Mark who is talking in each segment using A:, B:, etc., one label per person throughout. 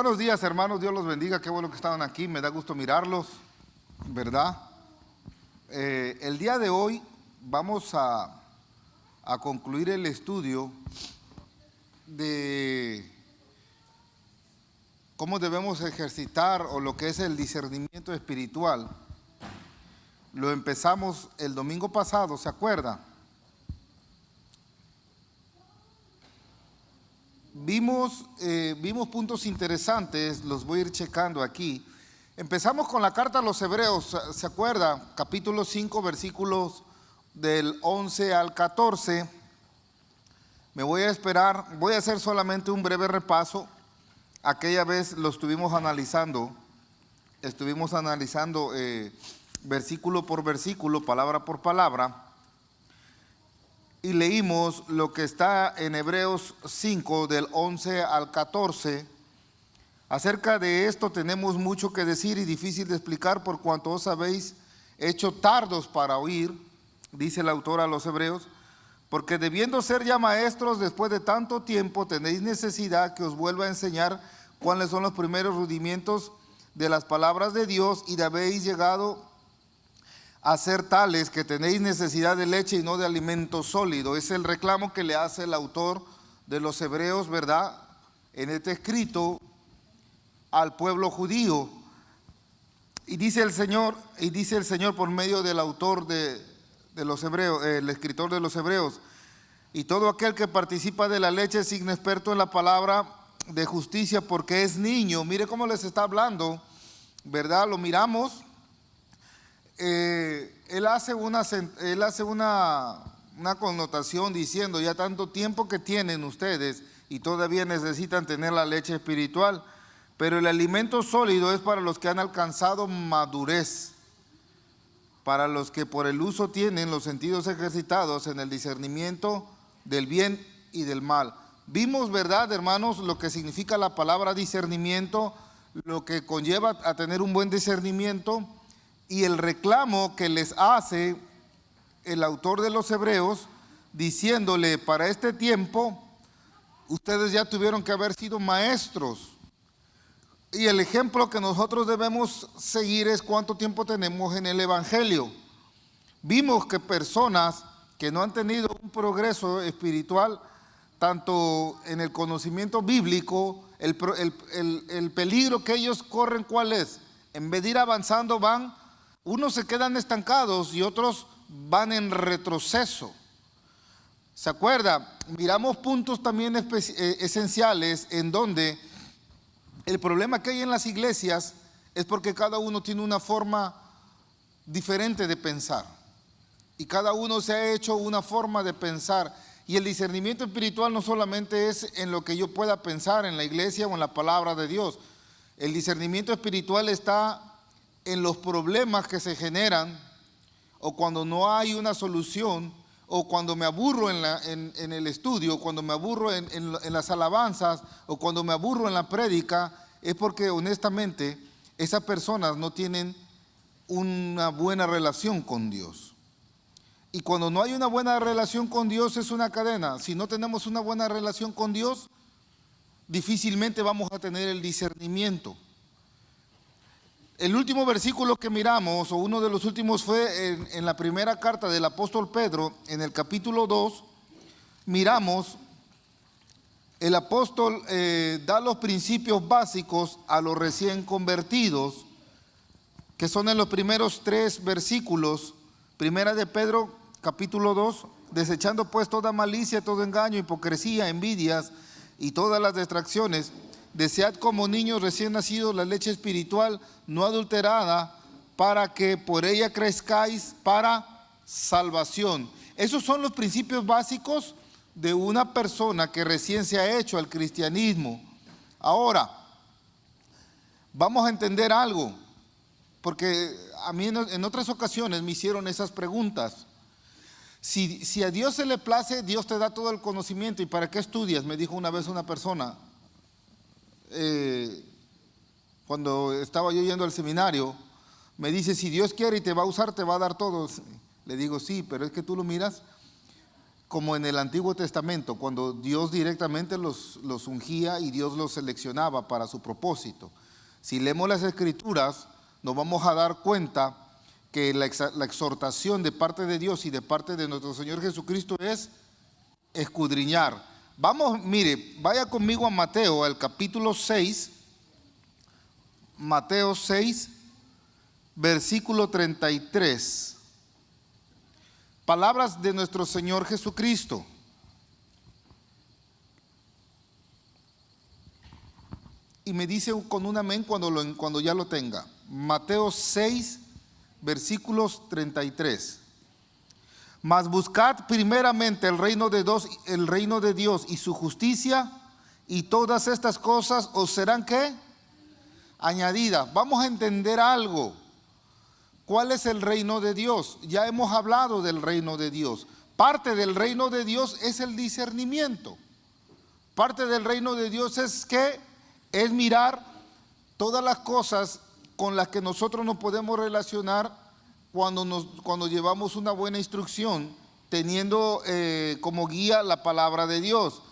A: Buenos días, hermanos, Dios los bendiga, qué bueno que estaban aquí, me da gusto mirarlos, ¿verdad? El día de hoy vamos a concluir el estudio de cómo debemos ejercitar o lo que es el discernimiento espiritual. Lo empezamos el domingo pasado, ¿se acuerda? Vimos puntos interesantes, los voy a ir checando aquí. Empezamos con la carta a los Hebreos, ¿se acuerda? Capítulo 5, versículos del 11 al 14. Me voy a esperar, voy a hacer solamente un breve repaso. Aquella vez lo estuvimos analizando versículo por versículo, palabra por palabra. Y leímos lo que está en Hebreos 5 del 11 al 14. Acerca de esto tenemos mucho que decir y difícil de explicar por cuanto os habéis hecho tardos para oír, dice el autor a los Hebreos, porque debiendo ser ya maestros después de tanto tiempo tenéis necesidad que os vuelva a enseñar cuáles son los primeros rudimientos de las palabras de Dios y de habéis llegado a ser tales que tenéis necesidad de leche y no de alimento sólido. Es el reclamo que le hace el autor de los Hebreos, ¿verdad? En este escrito al pueblo judío. Y dice el Señor por medio del autor de los Hebreos, el escritor de los Hebreos, y todo aquel que participa de la leche es inexperto en la palabra de justicia porque es niño. Mire cómo les está hablando, ¿verdad? Lo miramos. Él hace una connotación diciendo ya tanto tiempo que tienen ustedes y todavía necesitan tener la leche espiritual, pero el alimento sólido es para los que han alcanzado madurez, para los que por el uso tienen los sentidos ejercitados en el discernimiento del bien y del mal. Vimos, ¿verdad, hermanos, lo que significa la palabra discernimiento, lo que conlleva a tener un buen discernimiento? Y el reclamo que les hace el autor de los Hebreos, diciéndole, para este tiempo, ustedes ya tuvieron que haber sido maestros. Y el ejemplo que nosotros debemos seguir es cuánto tiempo tenemos en el Evangelio. Vimos que personas que no han tenido un progreso espiritual, tanto en el conocimiento bíblico, el peligro que ellos corren, ¿cuál es? En vez de ir avanzando unos se quedan estancados y otros van en retroceso. ¿Se acuerda? Miramos puntos también esenciales en donde el problema que hay en las iglesias es porque cada uno tiene una forma diferente de pensar. Y cada uno se ha hecho una forma de pensar. Y el discernimiento espiritual no solamente es en lo que yo pueda pensar en la iglesia o en la palabra de Dios. El discernimiento espiritual está en los problemas que se generan, o cuando no hay una solución, o cuando me aburro en el estudio, cuando me aburro en las alabanzas, o cuando me aburro en la prédica, es porque honestamente esas personas no tienen una buena relación con Dios. Y cuando no hay una buena relación con Dios es una cadena. Si no tenemos una buena relación con Dios, difícilmente vamos a tener el discernimiento. El último versículo que miramos, o uno de los últimos, fue en la primera carta del apóstol Pedro, en el capítulo 2, miramos, el apóstol da los principios básicos a los recién convertidos, que son en los primeros 3 versículos, primera de Pedro, capítulo 2, desechando pues toda malicia, todo engaño, hipocresía, envidias y todas las distracciones, desead como niños recién nacidos la leche espiritual no adulterada, para que por ella crezcáis para salvación. Esos son los principios básicos de una persona que recién se ha hecho al cristianismo. Ahora, vamos a entender algo, porque a mí en otras ocasiones me hicieron esas preguntas. Si a Dios se le place, Dios te da todo el conocimiento, ¿y para qué estudias? Me dijo una vez una persona. Cuando estaba yo yendo al seminario, me dice, si Dios quiere y te va a usar, te va a dar todo. Le digo, sí, pero es que tú lo miras como en el Antiguo Testamento, cuando Dios directamente los ungía y Dios los seleccionaba para su propósito. Si leemos las Escrituras, nos vamos a dar cuenta que la exhortación de parte de Dios y de parte de nuestro Señor Jesucristo es escudriñar. Vamos, mire, vaya conmigo a Mateo, al capítulo 6, Mateo 6, versículo 33. Palabras de nuestro Señor Jesucristo. Y me dice con un amén cuando ya lo tenga. Mateo 6, versículos 33. Mas buscad primeramente el reino de Dios y su justicia, y todas estas cosas os serán ¿qué? Añadidas. Vamos a entender algo. ¿Cuál es el reino de Dios? Ya hemos hablado del reino de Dios. Parte del reino de Dios es el discernimiento. Parte del reino de Dios es ¿qué? Es mirar todas las cosas con las que nosotros nos podemos relacionar cuando llevamos una buena instrucción, teniendo como guía la palabra de Dios.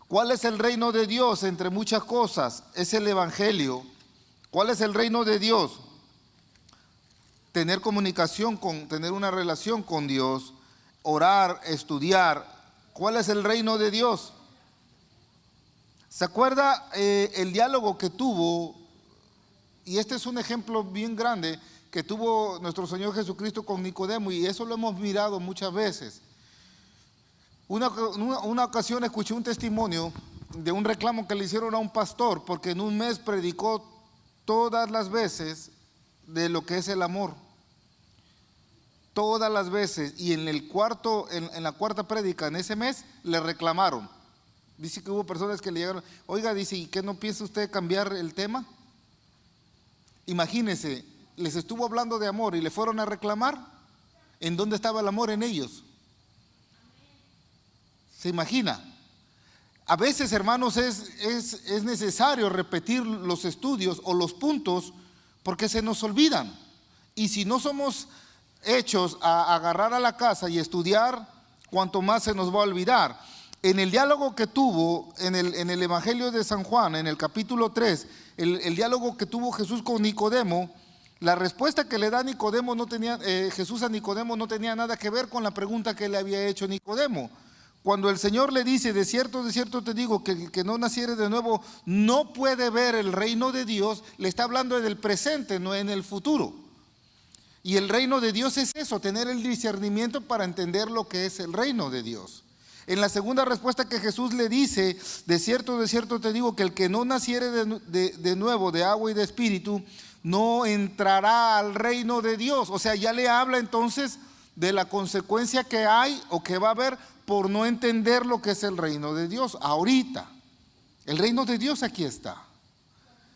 A: ¿Cuál es el reino de Dios? Entre muchas cosas, es el evangelio. ¿Cuál es el reino de Dios? Tener comunicación, tener una relación con Dios, orar, estudiar. ¿Cuál es el reino de Dios? ¿Se acuerda el diálogo que tuvo? Y este es un ejemplo bien grande que tuvo nuestro Señor Jesucristo con Nicodemo, y eso lo hemos mirado muchas veces. Una ocasión escuché un testimonio de un reclamo que le hicieron a un pastor porque en un mes predicó todas las veces de lo que es el amor. Todas las veces. Y en la cuarta prédica en ese mes le reclamaron. Dice que hubo personas que le llegaron, oiga, dice, ¿y qué no piensa usted cambiar el tema? Imagínense, les estuvo hablando de amor y le fueron a reclamar. ¿En dónde estaba el amor en ellos? ¿Se imagina? A veces, hermanos, es necesario repetir los estudios o los puntos porque se nos olvidan. Y si no somos hechos a agarrar a la casa y estudiar, cuanto más se nos va a olvidar. En el diálogo que tuvo en el Evangelio de San Juan, en el capítulo 3, el diálogo que tuvo Jesús con Nicodemo, la respuesta que le da Nicodemo Jesús a Nicodemo no tenía nada que ver con la pregunta que le había hecho Nicodemo. Cuando el Señor le dice, de cierto te digo, que el que no naciere de nuevo no puede ver el reino de Dios, le está hablando en el presente, no en el futuro. Y el reino de Dios es eso, tener el discernimiento para entender lo que es el reino de Dios. En la segunda respuesta que Jesús le dice, de cierto te digo, que el que no naciere de nuevo de agua y de espíritu, no entrará al reino de Dios. O sea, ya le habla entonces de la consecuencia que hay o que va a haber por no entender lo que es el reino de Dios. Ahorita, el reino de Dios aquí está.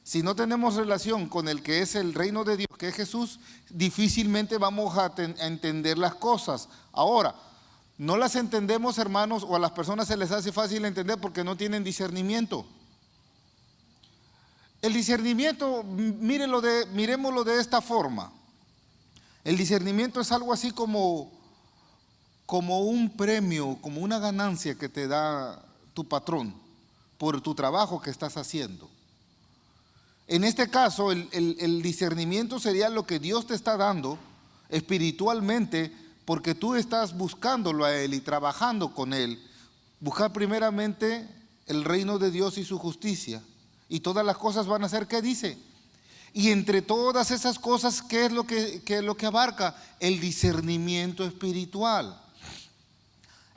A: Si no tenemos relación con el que es el reino de Dios, que es Jesús, difícilmente vamos a entender las cosas. Ahora, no las entendemos, hermanos, o a las personas se les hace fácil entender porque no tienen discernimiento. El discernimiento, miremoslo de esta forma. El discernimiento es algo así como un premio, como una ganancia que te da tu patrón por tu trabajo que estás haciendo. En este caso, el discernimiento sería lo que Dios te está dando espiritualmente, porque tú estás buscándolo a Él y trabajando con Él. Buscar primeramente el reino de Dios y su justicia, y todas las cosas van a ser, ¿qué dice? Y entre todas esas cosas, ¿qué es lo que abarca? El discernimiento espiritual.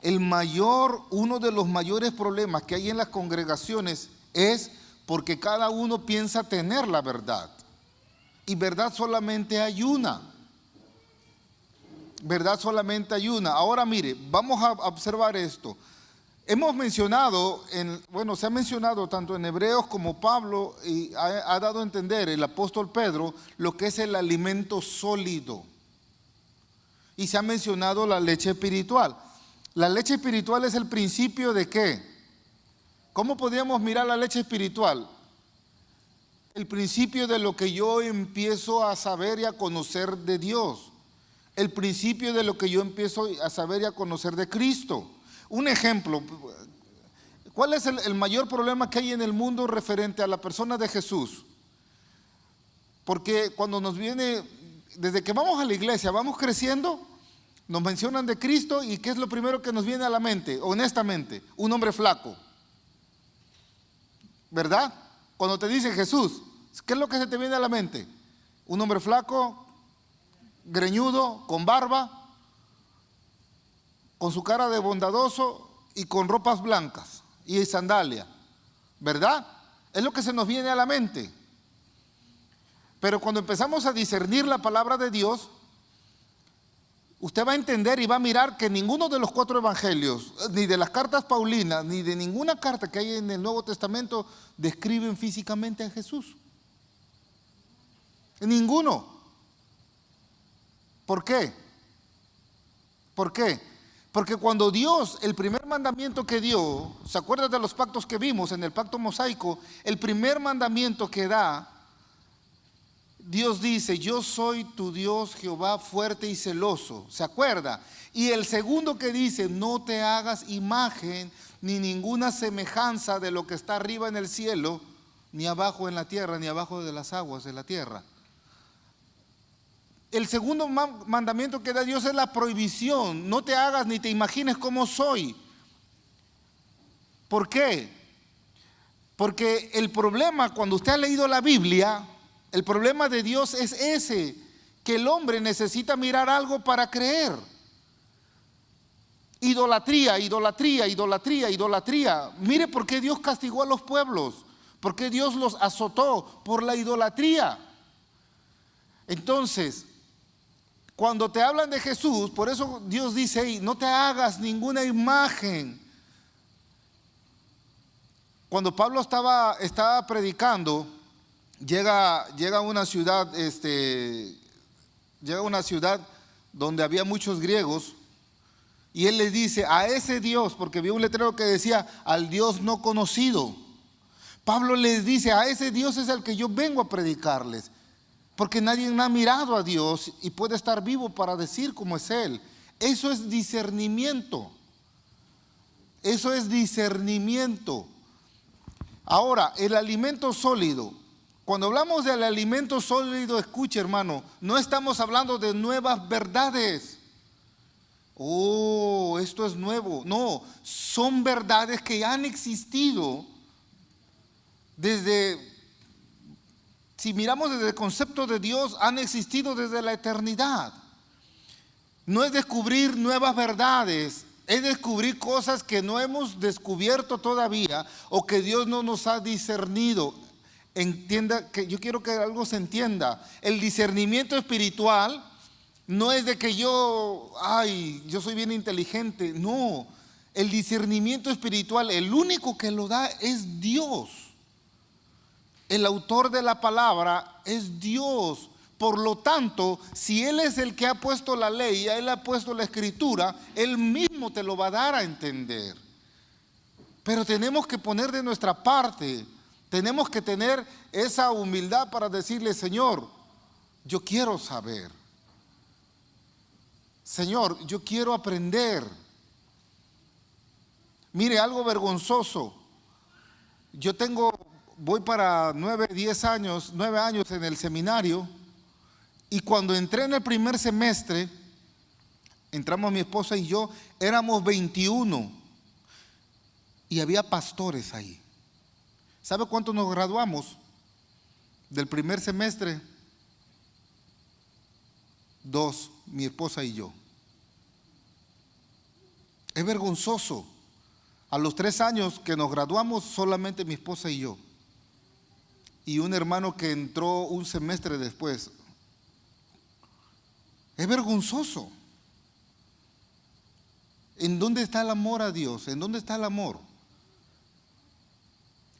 A: Uno de los mayores problemas que hay en las congregaciones es porque cada uno piensa tener la verdad. Y verdad solamente hay una. Verdad solamente hay una. Ahora mire, vamos a observar esto. Hemos mencionado, se ha mencionado tanto en Hebreos como Pablo, y ha dado a entender el apóstol Pedro lo que es el alimento sólido. Y se ha mencionado la leche espiritual. La leche espiritual es el principio de ¿qué? ¿Cómo podríamos mirar la leche espiritual? El principio de lo que yo empiezo a saber y a conocer de Dios. El principio de lo que yo empiezo a saber y a conocer de Cristo. Un ejemplo, ¿cuál es el mayor problema que hay en el mundo referente a la persona de Jesús? Porque cuando nos viene, desde que vamos a la iglesia, vamos creciendo, nos mencionan de Cristo y ¿qué es lo primero que nos viene a la mente? Honestamente, un hombre flaco, ¿verdad? Cuando te dicen Jesús, ¿qué es lo que se te viene a la mente? Un hombre flaco, greñudo, con barba, con su cara de bondadoso y con ropas blancas y sandalia, ¿verdad? Es lo que se nos viene a la mente. Pero cuando empezamos a discernir la palabra de Dios, usted va a entender y va a mirar que ninguno de los 4 evangelios, ni de las cartas paulinas, ni de ninguna carta que hay en el Nuevo Testamento, describen físicamente a Jesús. Ninguno. ¿Por qué? ¿Por qué? Porque cuando Dios, el primer mandamiento que dio, ¿se acuerdan de los pactos que vimos en el pacto mosaico? El primer mandamiento que da, Dios dice, yo soy tu Dios Jehová fuerte y celoso, ¿se acuerda? Y el segundo que dice, no te hagas imagen ni ninguna semejanza de lo que está arriba en el cielo, ni abajo en la tierra, ni abajo de las aguas de la tierra. El segundo mandamiento que da Dios es la prohibición, no te hagas ni te imagines cómo soy. ¿Por qué? Porque el problema, cuando usted ha leído la Biblia, el problema de Dios es ese, que el hombre necesita mirar algo para creer. Idolatría, idolatría, idolatría, idolatría. Mire por qué Dios castigó a los pueblos, por qué Dios los azotó por la idolatría. Entonces, cuando te hablan de Jesús, por eso Dios dice ahí, no te hagas ninguna imagen. Cuando Pablo estaba predicando, llega a una ciudad, llega a una ciudad donde había muchos griegos, y él les dice, a ese Dios, porque vio un letrero que decía, al Dios no conocido. Pablo les dice, a ese Dios es el que yo vengo a predicarles. Porque nadie ha mirado a Dios y puede estar vivo para decir cómo es Él. Eso es discernimiento. Eso es discernimiento. Ahora, el alimento sólido. Cuando hablamos del alimento sólido, escuche hermano, no estamos hablando de nuevas verdades. Oh, esto es nuevo. No, son verdades que han existido desde... Si miramos desde el concepto de Dios, han existido desde la eternidad. No es descubrir nuevas verdades, es descubrir cosas que no hemos descubierto todavía o que Dios no nos ha discernido. Entienda que yo quiero que algo se entienda. El discernimiento espiritual no es de que yo soy bien inteligente. No, el discernimiento espiritual, el único que lo da es Dios. El autor de la palabra es Dios. Por lo tanto, si Él es el que ha puesto la ley, Él ha puesto la escritura, Él mismo te lo va a dar a entender. Pero tenemos que poner de nuestra parte, tenemos que tener esa humildad para decirle, Señor, yo quiero saber. Señor, yo quiero aprender. Mire, algo vergonzoso. Voy para 9 años en el seminario, y cuando entré en el primer semestre, entramos mi esposa y yo, éramos 21 y había pastores ahí. ¿Sabe cuántos nos graduamos del primer semestre? 2, mi esposa y yo. Es vergonzoso. A los 3 años que nos graduamos, solamente mi esposa y yo. Y un hermano que entró un semestre después. Es vergonzoso. ¿En dónde está el amor a Dios? ¿En dónde está el amor?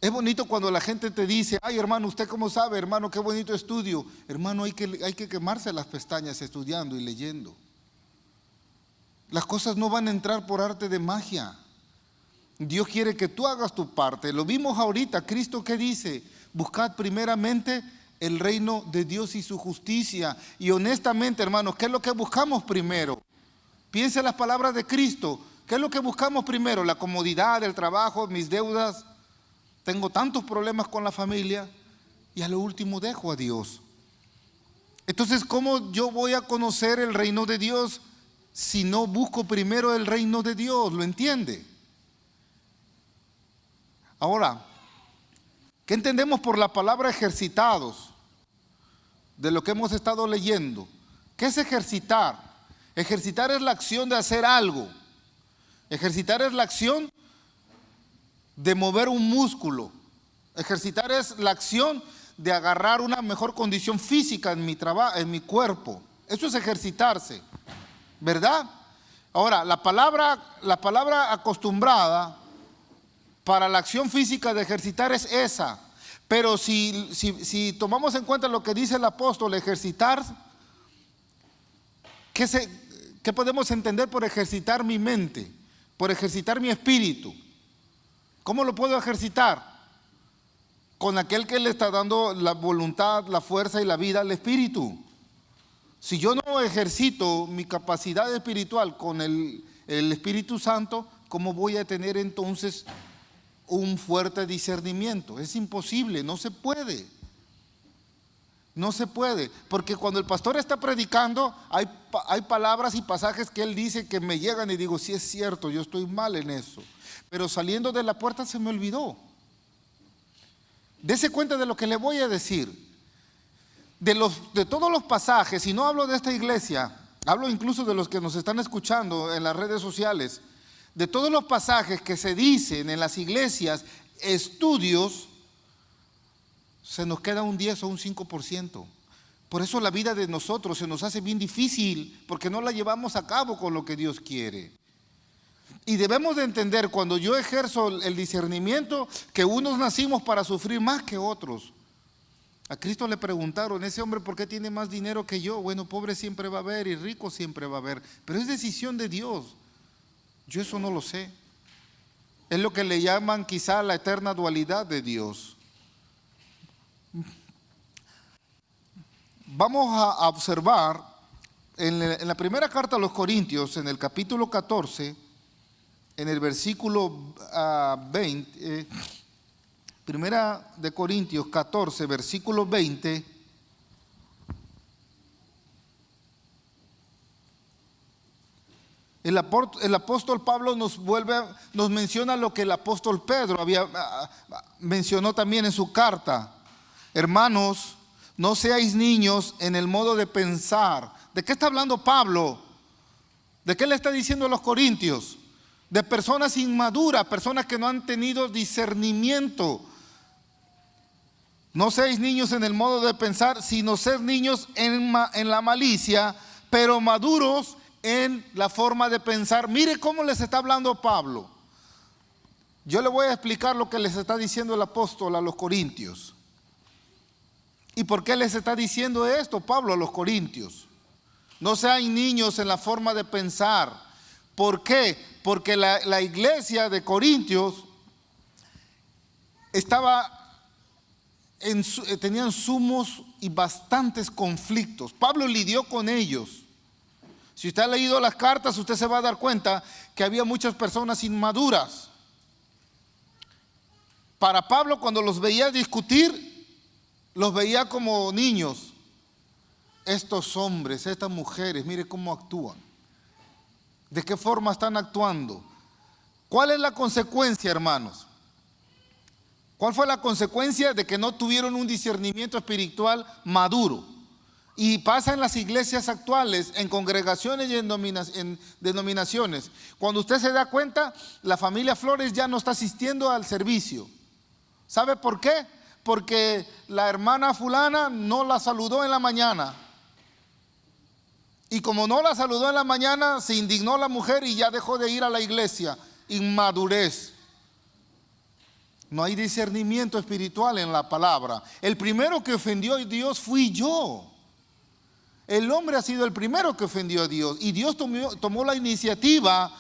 A: Es bonito cuando la gente te dice, ay hermano, ¿usted cómo sabe? Hermano, qué bonito estudio. Hermano, hay que quemarse las pestañas estudiando y leyendo. Las cosas no van a entrar por arte de magia. Dios quiere que tú hagas tu parte. Lo vimos ahorita. Cristo, ¿qué dice? Buscad primeramente el reino de Dios y su justicia. Y honestamente, hermanos, ¿qué es lo que buscamos primero? Piense las palabras de Cristo. ¿Qué es lo que buscamos primero? La comodidad, el trabajo, mis deudas. Tengo tantos problemas con la familia y a lo último dejo a Dios. Entonces, ¿cómo yo voy a conocer el reino de Dios si no busco primero el reino de Dios? ¿Lo entiende? Ahora, ¿qué entendemos por la palabra ejercitados? De lo que hemos estado leyendo. ¿Qué es ejercitar? Ejercitar es la acción de hacer algo. Ejercitar es la acción de mover un músculo. Ejercitar es la acción de agarrar una mejor condición física en mi cuerpo. Eso es ejercitarse, ¿verdad? Ahora, la palabra acostumbrada para la acción física de ejercitar es esa. Pero si tomamos en cuenta lo que dice el apóstol, ejercitar, ¿qué podemos entender por ejercitar mi mente? Por ejercitar mi espíritu. ¿Cómo lo puedo ejercitar? Con aquel que le está dando la voluntad, la fuerza y la vida al espíritu. Si yo no ejercito mi capacidad espiritual con el Espíritu Santo, ¿cómo voy a tener entonces un fuerte discernimiento? Es imposible, no se puede. No se puede, porque cuando el pastor está predicando, hay palabras y pasajes que él dice que me llegan y digo, sí es cierto, yo estoy mal en eso. Pero saliendo de la puerta se me olvidó. Dese cuenta de lo que le voy a decir. De todos los pasajes, y no hablo de esta iglesia, hablo incluso de los que nos están escuchando en las redes sociales, de todos los pasajes que se dicen en las iglesias, estudios, se nos queda un 10 o un 5%. Por eso la vida de nosotros se nos hace bien difícil, porque no la llevamos a cabo con lo que Dios quiere. Y debemos de entender, cuando yo ejerzo el discernimiento, que unos nacimos para sufrir más que otros. A Cristo le preguntaron, ese hombre, ¿por qué tiene más dinero que yo? Bueno, pobre siempre va a haber y rico siempre va a haber, pero es decisión de Dios. Yo eso no lo sé. Es lo que le llaman quizá la eterna dualidad de Dios. Vamos a observar en la primera carta a los Corintios, en el capítulo 14, en el versículo 20, primera de Corintios 14, versículo 20. El apóstol Pablo nos menciona lo que el apóstol Pedro mencionó también en su carta. Hermanos, no seáis niños en el modo de pensar. ¿De qué está hablando Pablo? ¿De qué le está diciendo a los corintios? De personas inmaduras, personas que no han tenido discernimiento. No seáis niños en el modo de pensar, sino ser niños en la malicia, pero maduros en la forma de pensar. Mire cómo les está hablando Pablo. Yo le voy a explicar lo que les está diciendo el apóstol a los corintios. ¿Y por qué les está diciendo esto Pablo a los corintios? No sean niños en la forma de pensar. ¿Por qué? Porque la iglesia de Corintios tenían sumos y bastantes conflictos. Pablo lidió con ellos. Si usted ha leído las cartas, usted se va a dar cuenta que había muchas personas inmaduras. Para Pablo, cuando los veía discutir, los veía como niños. Estos hombres, estas mujeres, mire cómo actúan. ¿De qué forma están actuando? ¿Cuál es la consecuencia, hermanos? ¿Cuál fue la consecuencia de que no tuvieron un discernimiento espiritual maduro? Y pasa en las iglesias actuales, en congregaciones y en denominaciones. Cuando usted se da cuenta, la familia Flores ya no está asistiendo al servicio. ¿Sabe por qué? Porque la hermana fulana no la saludó en la mañana. Y como no la saludó en la mañana, se indignó la mujer y ya dejó de ir a la iglesia. Inmadurez. No hay discernimiento espiritual en la palabra. El primero que ofendió a Dios fui yo. El hombre ha sido el primero que ofendió a Dios. Y Dios tomó la iniciativa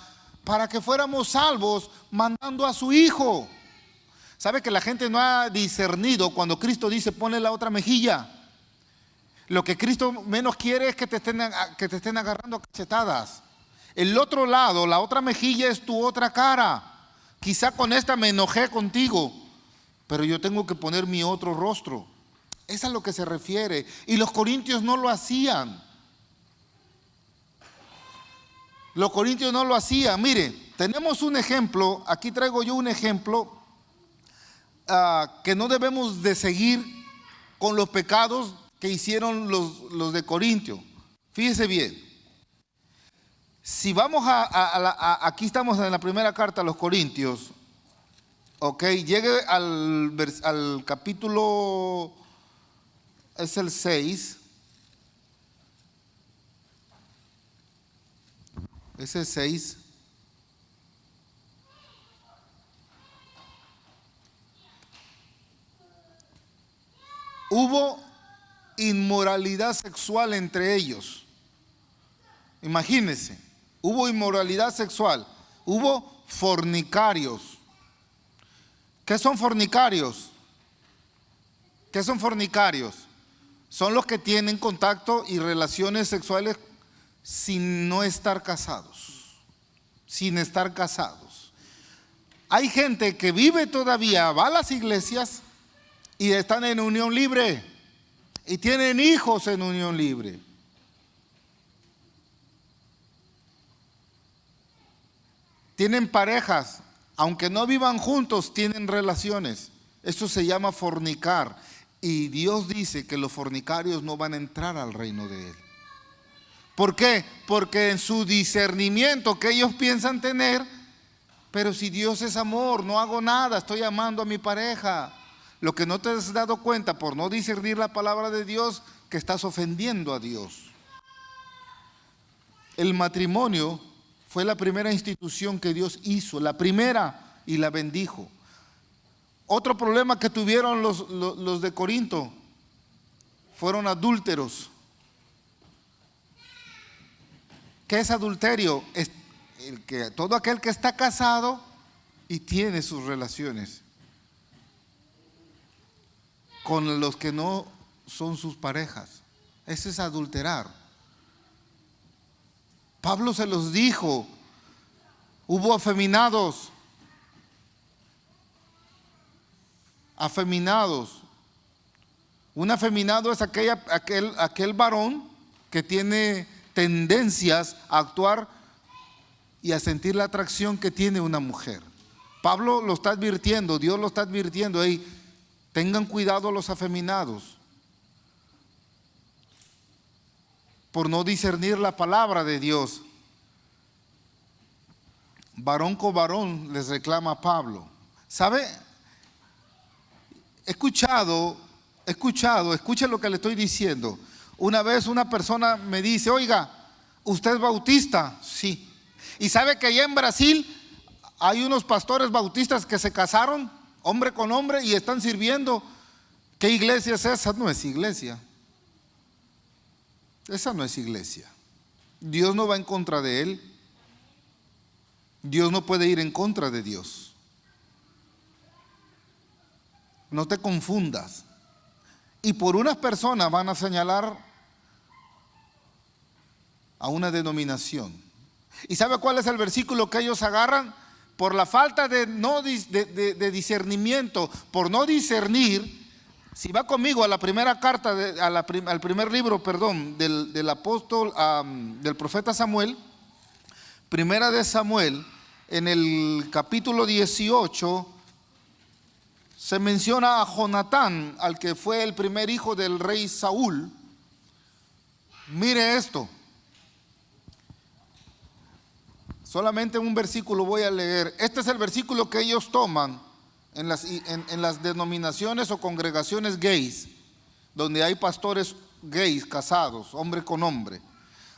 A: para que fuéramos salvos mandando a su Hijo. ¿Sabe que la gente no ha discernido cuando Cristo dice ponle la otra mejilla? Lo que Cristo menos quiere es que te estén agarrando a cachetadas. El otro lado, la otra mejilla es tu otra cara. Quizá con esta me enojé contigo, pero yo tengo que poner mi otro rostro. Es a lo que se refiere. Y los corintios no lo hacían. Los corintios no lo hacían. Mire, tenemos un ejemplo. Aquí traigo yo un ejemplo que no debemos de seguir con los pecados que hicieron los de Corintio. Fíjese bien. Si vamos aquí estamos en la primera carta a los Corintios. Ok, llegue al capítulo, es el 6. Ese 6. Hubo inmoralidad sexual entre ellos. Imagínense, hubo inmoralidad sexual, hubo fornicarios. ¿Qué son fornicarios? ¿Qué son fornicarios? Son los que tienen contacto y relaciones sexuales sin no estar casados, sin estar casados. Hay gente que vive todavía, va a las iglesias y están en unión libre y tienen hijos en unión libre. Tienen parejas, aunque no vivan juntos, tienen relaciones. Esto se llama fornicar. Y Dios dice que los fornicarios no van a entrar al reino de Él. ¿Por qué? Porque en su discernimiento que ellos piensan tener, pero si Dios es amor, no hago nada, estoy amando a mi pareja. Lo que no te has dado cuenta por no discernir la palabra de Dios, que estás ofendiendo a Dios. El matrimonio fue la primera institución que Dios hizo, la primera, y la bendijo. Otro problema que tuvieron los de Corinto fueron adúlteros. ¿Qué es adulterio? Es todo aquel que está casado y tiene sus relaciones con los que no son sus parejas. Ese es adulterar. Pablo se los dijo. Hubo afeminados. Afeminados. Un afeminado es aquel varón que tiene tendencias a actuar y a sentir la atracción que tiene una mujer. Pablo lo está advirtiendo, Dios lo está advirtiendo. Hey, tengan cuidado los afeminados por no discernir la palabra de Dios. Varón con varón les reclama Pablo. ¿Sabe? Escuche lo que le estoy diciendo. Una vez una persona me dice, oiga, ¿usted es bautista? Sí. ¿Y sabe que allá en Brasil hay unos pastores bautistas que se casaron, hombre con hombre, y están sirviendo? ¿Qué iglesia es esa? No es iglesia. Esa no es iglesia. Dios no va en contra de él. Dios no puede ir en contra de Dios. No te confundas. Y por unas personas van a señalar a una denominación. ¿Y sabe cuál es el versículo que ellos agarran? Por la falta de discernimiento, por no discernir. Si va conmigo a la primera carta, al primer libro, del apóstol, del profeta Samuel, primera de Samuel, en el capítulo 18, se menciona a Jonatán, al que fue el primer hijo del rey Saúl. Mire esto. Solamente un versículo voy a leer. Este es el versículo que ellos toman en las denominaciones o congregaciones gays, donde hay pastores gays casados, hombre con hombre.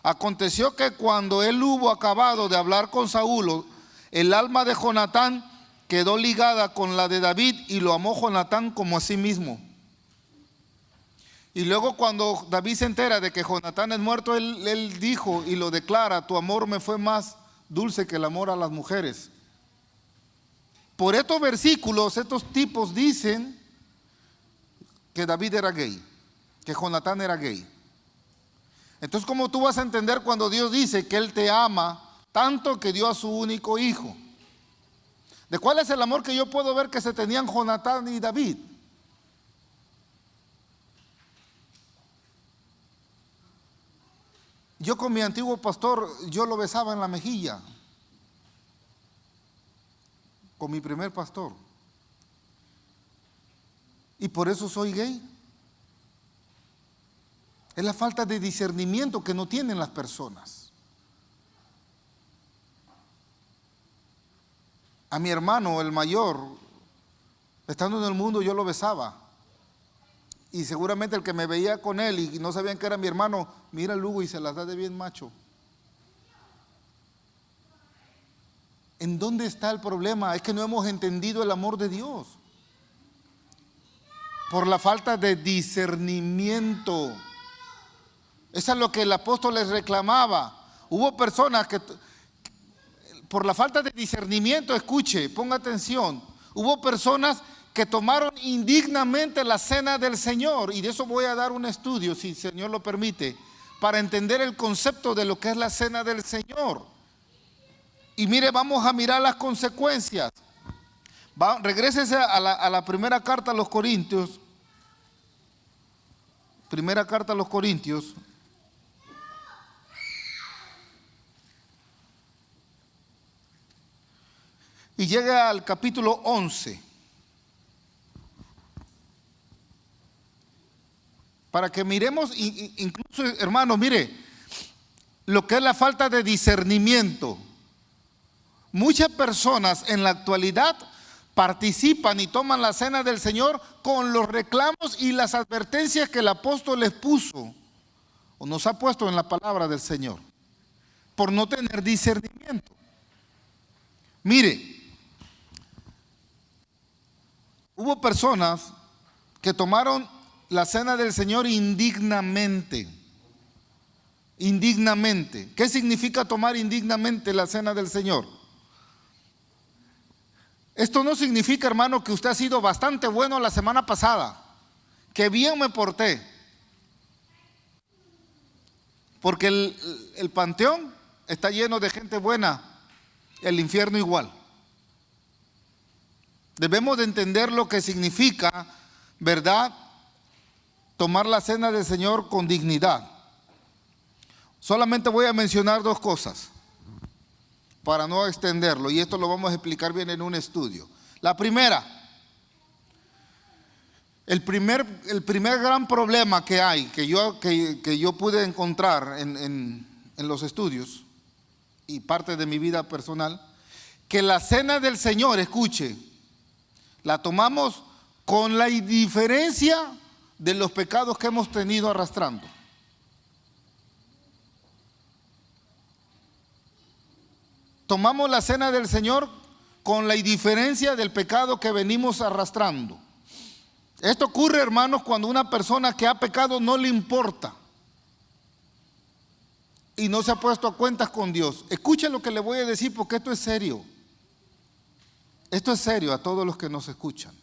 A: Aconteció que cuando él hubo acabado de hablar con Saúl, el alma de Jonatán quedó ligada con la de David y lo amó Jonatán como a sí mismo. Y luego cuando David se entera de que Jonatán es muerto, él dijo y lo declara: tu amor me fue más dulce que el amor a las mujeres. Por estos versículos, estos tipos dicen que David era gay, que Jonatán era gay. Entonces, ¿cómo tú vas a entender cuando Dios dice que Él te ama tanto que dio a su único hijo. ¿De cuál es el amor que yo puedo ver que se tenían Jonatán y David? Yo con mi antiguo pastor, yo lo besaba en la mejilla, con mi primer pastor. Y por eso soy gay. Es la falta de discernimiento que no tienen las personas. A mi hermano, el mayor, estando en el mundo, yo lo besaba. Y seguramente el que me veía con él y no sabían que era mi hermano, mira el Lugo y se las da de bien macho. ¿En dónde está el problema? Es que no hemos entendido el amor de Dios. Por la falta de discernimiento. Eso es lo que el apóstol les reclamaba. Hubo personas que, por la falta de discernimiento, escuche, ponga atención, hubo personas que tomaron indignamente la cena del Señor, y de eso voy a dar un estudio, si el Señor lo permite, para entender el concepto de lo que es la cena del Señor. Y mire, vamos a mirar las consecuencias. Regrésese a la primera carta a los Corintios. Primera carta a los Corintios. Y llega al capítulo 11. Para que miremos, incluso, hermanos, mire, lo que es la falta de discernimiento. Muchas personas en la actualidad participan y toman la cena del Señor con los reclamos y las advertencias que el apóstol les puso, o nos ha puesto en la palabra del Señor, por no tener discernimiento. Mire, hubo personas que tomaron la cena del Señor indignamente. Indignamente. ¿Qué significa tomar indignamente la cena del Señor? Esto no significa, hermano, que usted ha sido bastante bueno la semana pasada, que bien me porté. Porque el panteón está lleno de gente buena, el infierno igual. Debemos de entender lo que significa, ¿verdad?, tomar la cena del Señor con dignidad. Solamente voy a mencionar dos cosas para no extenderlo, y esto lo vamos a explicar bien en un estudio. La primera, el primer gran problema que hay, que yo pude encontrar en los estudios y parte de mi vida personal, que la cena del Señor, escuche, la tomamos con la indiferencia de los pecados que hemos tenido arrastrando. Tomamos la cena del Señor con la indiferencia del pecado que venimos arrastrando. Esto ocurre, hermanos, cuando una persona que ha pecado no le importa y no se ha puesto a cuentas con Dios. Escuchen lo que le voy a decir, porque esto es serio. Esto es serio a todos los que nos escuchan.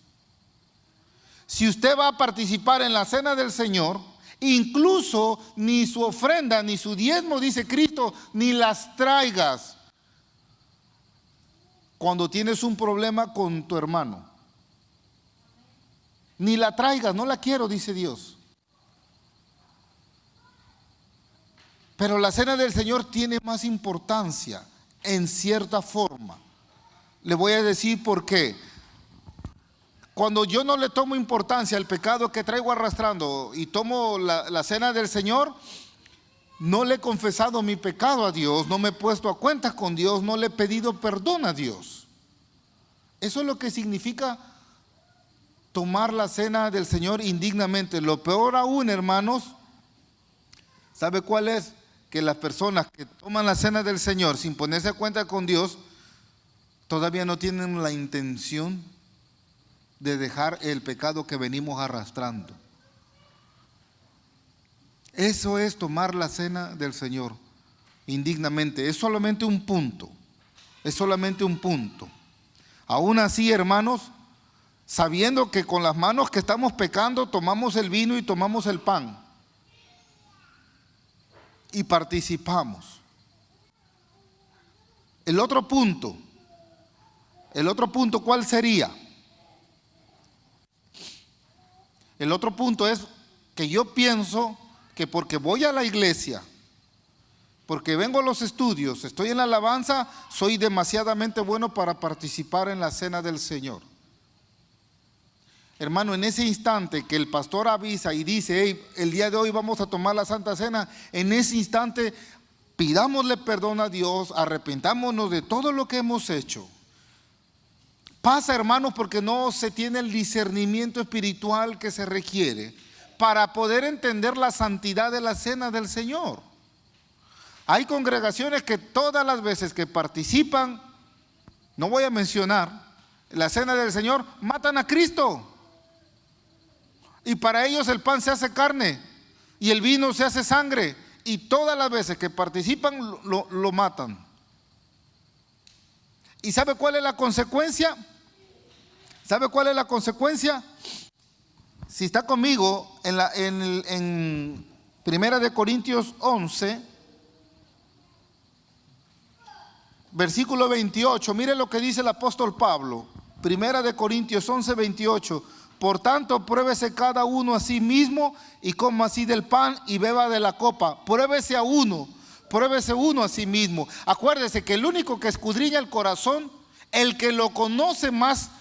A: Si usted va a participar en la cena del Señor, incluso ni su ofrenda ni su diezmo, dice Cristo, ni las traigas cuando tienes un problema con tu hermano. Ni la traigas, no la quiero, dice Dios. Pero la cena del Señor tiene más importancia en cierta forma. Le voy a decir por qué. Cuando yo no le tomo importancia al pecado que traigo arrastrando y tomo la cena del Señor, no le he confesado mi pecado a Dios, no me he puesto a cuentas con Dios, no le he pedido perdón a Dios. Eso es lo que significa tomar la cena del Señor indignamente. Lo peor aún, hermanos, ¿sabe cuál es? Que las personas que toman la cena del Señor sin ponerse a cuenta con Dios, todavía no tienen la intención de dejar el pecado que venimos arrastrando. Eso es tomar la cena del Señor indignamente. Es solamente un punto. Es solamente un punto. Aún así, hermanos, sabiendo que con las manos que estamos pecando tomamos el vino y tomamos el pan y participamos. El otro punto, ¿cuál sería? El otro punto es que yo pienso que porque voy a la iglesia, porque vengo a los estudios, estoy en la alabanza, soy demasiadamente bueno para participar en la cena del Señor. Hermano, en ese instante que el pastor avisa y dice, hey, el día de hoy vamos a tomar la Santa Cena, en ese instante pidámosle perdón a Dios, arrepentámonos de todo lo que hemos hecho. Pasa, hermanos, porque no se tiene el discernimiento espiritual que se requiere para poder entender la santidad de la cena del Señor. Hay congregaciones que todas las veces que participan, no voy a mencionar, la cena del Señor, matan a Cristo. Y para ellos el pan se hace carne y el vino se hace sangre. Y todas las veces que participan lo matan. ¿Y sabe cuál es la consecuencia? ¿Sabe cuál es la consecuencia? Si está conmigo en Primera de Corintios 11, versículo 28, mire lo que dice el apóstol Pablo. Primera de Corintios 11, 28. Por tanto, pruébese cada uno a sí mismo y coma así del pan y beba de la copa. Pruébese uno a sí mismo. Acuérdese que el único que escudriña el corazón, el que lo conoce más